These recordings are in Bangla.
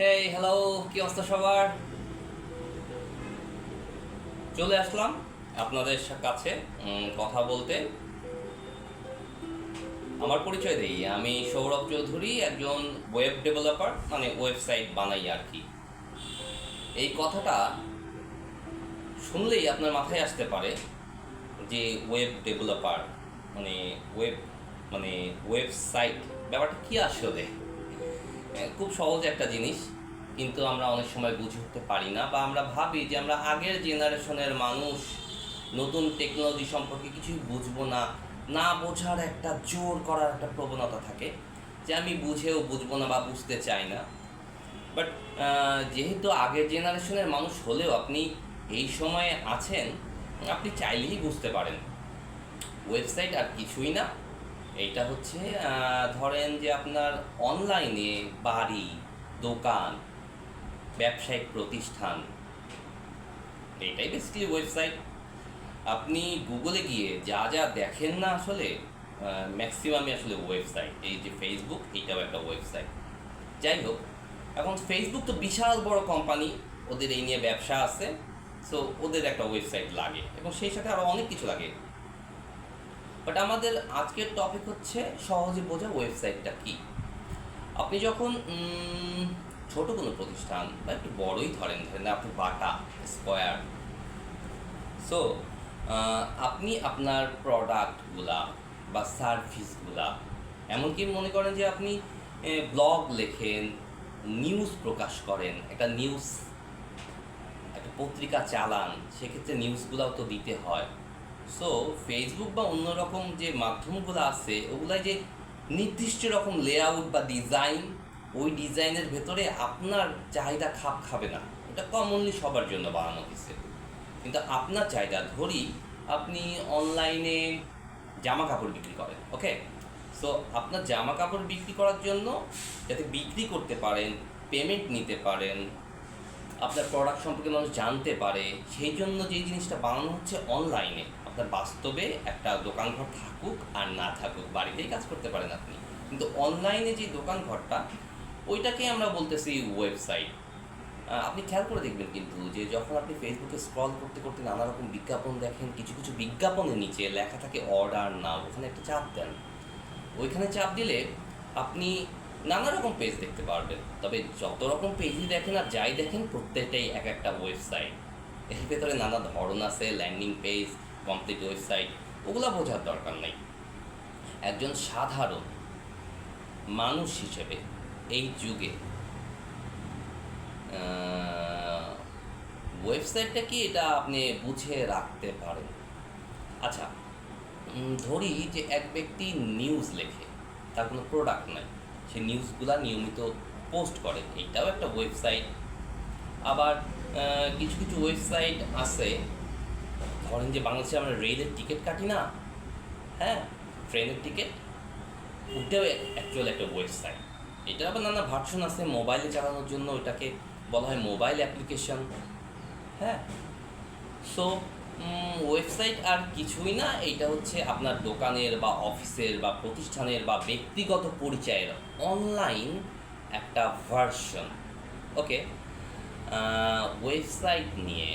হেই হ্যালো, কি অবস্থা সবার? চলে আসলাম আপনাদের কাছে কথা বলতে। আমার পরিচয় দেই, আমি সৌরভ চৌধুরী, একজন ওয়েব ডেভেলপার, মানে ওয়েবসাইট বানাই আর কি। এই কথাটা শুনলেই আপনার মাথায় আসতে পারে যে ওয়েব ডেভেলপার মানে ওয়েব মানে ওয়েবসাইট ব্যাপারটা কি আসলে। খুব সহজ একটা জিনিস, কিন্তু আমরা অনেক সময় বুঝে উঠতে পারি না, বা আমরা ভাবি যে আমরা আগের জেনারেশনের মানুষ, নতুন টেকনোলজি সম্পর্কে কিছুই বুঝবো না। না বোঝার একটা জোর করার একটা প্রবণতা থাকে, যে আমি বুঝেও বুঝবো না বা বুঝতে চাই না। বাট যেহেতু আগের জেনারেশনের মানুষ হলেও আপনি এই সময়ে আছেন, আপনি চাইলেই বুঝতে পারেন ওয়েবসাইট আর কিছুই না। এইটা হচ্ছে ধরেন যে আপনার অনলাইনে বাড়ি, দোকান, ব্যবসায়িক প্রতিষ্ঠান, এইটাই বেসিক্যালি ওয়েবসাইট। আপনি গুগলে গিয়ে যা যা দেখেন না, আসলে ম্যাক্সিমামই আসলে ওয়েবসাইট। এই যে ফেসবুক, এইটাও একটা ওয়েবসাইট। যাই হোক, এখন ফেসবুক তো বিশাল বড় কোম্পানি, ওদের এই নিয়ে ব্যবসা আছে, সো ওদের একটা ওয়েবসাইট লাগে, এবং সেই সাথে আরও অনেক কিছু লাগে। বাট আমাদের আজকের টপিক হচ্ছে সহজে বোঝা ওয়েবসাইটটা কি। আপনি যখন ছোট কোনো প্রতিষ্ঠান বা একটু বড়ই ধরেন ধরেন আপনি বাটা, স্কোয়ার, সো আপনি আপনার প্রোডাক্টগুলা বা সার্ভিসগুলা, এমনকি মনে করেন যে আপনি ব্লগ লেখেন, নিউজ প্রকাশ করেন, একটা পত্রিকা চালান, সেক্ষেত্রে নিউজগুলাও তো দিতে হয়। সো ফেসবুক বা অন্যরকম যে মাধ্যমগুলো আছে, ওগুলাই যে নির্দিষ্ট রকম লেআউট বা ডিজাইন, ওই ডিজাইনের ভেতরে আপনার চাহিদা খাপ খাবে না। এটা কমনলি সবার জন্য বানানো হয়েছে, কিন্তু আপনার চাহিদা, ধরি আপনি অনলাইনে জামা কাপড় বিক্রি করেন, ওকে। সো আপনার জামা কাপড় বিক্রি করার জন্য, যাতে বিক্রি করতে পারেন, পেমেন্ট নিতে পারেন, আপনার প্রোডাক্ট সম্পর্কে মানুষ জানতে পারে, সেই জন্য যেই জিনিসটা বানানো হচ্ছে অনলাইনে, আপনার বাস্তবে একটা দোকানঘর থাকুক আর না থাকুক, বাড়িতেই কাজ করতে পারেন আপনি, কিন্তু অনলাইনে যে দোকানঘরটা, ওইটাকে আমরা বলতেছি ওয়েবসাইট। আপনি খেয়াল করে দেখবেন কিন্তু, যে যখন আপনি ফেসবুকে স্ক্রল করতে করতে নানা রকম বিজ্ঞাপন দেখেন, কিছু কিছু বিজ্ঞাপনের নিচে লেখা থাকে অর্ডার নাও, ওখানে একটা চাপ দেন। ওইখানে চাপ দিলে আপনি নানা রকম পেজ দেখতে পারবেন। তবে যত রকম পেজই দেখেন আর যাই দেখেন, প্রত্যেকটাই এক একটা ওয়েবসাইট। এর ভেতরে নানা ধরন আছে, ল্যান্ডিং পেজ, কমপ্লিট ওয়েবসাইট, ওগুলো বোঝার দরকার নেই। একজন সাধারণ মানুষ হিসেবে এই যুগে ওয়েবসাইটটা কি, এটা আপনি বুঝে রাখতে পারেন। আচ্ছা, ধরি যে এক ব্যক্তি নিউজ লেখে, তার কোনো প্রোডাক্ট নাই, সে নিউজগুলা নিয়মিত পোস্ট করে, এইটাও একটা ওয়েবসাইট। আবার কিছু কিছু ওয়েবসাইট আছে, ধরেন যে বাংলাদেশে আমরা রেলের টিকিট কাটি না, হ্যাঁ, ট্রেনের টিকিট, ওটাও অ্যাকচুয়ালি একটা ওয়েবসাইট। এটা আবার নানা ভার্সন আছে, মোবাইলে চালানোর জন্য ওটাকে বলা হয় মোবাইল অ্যাপ্লিকেশন, হ্যাঁ। সো ওয়েবসাইট আর কিছুই না, এইটা হচ্ছে আপনার দোকানের বা অফিসের বা প্রতিষ্ঠানের বা ব্যক্তিগত পরিচয়ের অনলাইন একটা ভার্সন, ওকে। ওয়েবসাইট নিয়ে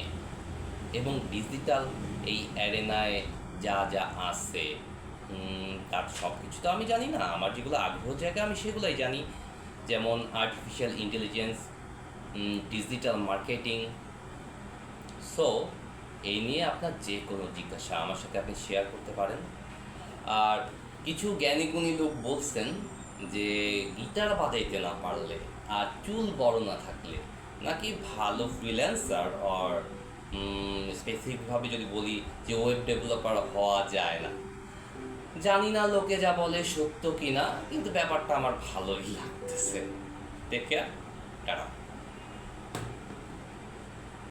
এবং ডিজিটাল এই অ্যারেনায় যা যা আছে, তার সব কিছু তো আমি জানি না। আমার যেগুলো আগ্রহ জায়গা, আমি সেগুলোই জানি, যেমন artificial intelligence, digital marketing. So এই নিয়ে আপনার যে কোনো জিজ্ঞাসা আমার সাথে আপনি শেয়ার করতে পারেন। আর কিছু জ্ঞানীগুণী লোক বলছেন যে গিটার বাজাইতে না পারলে আর চুল বড় না থাকলে নাকি ভালো ফ্রিল্যান্সার আর স্পেসিফিকভাবে যদি বলি যে ওয়েব ডেভেলপার হওয়া যায় না। জানি না লোকে যা বলে সত্য কিনা, কিন্তু ব্যাপারটা আমার ভালোই লাগতেছে। Take care, tata.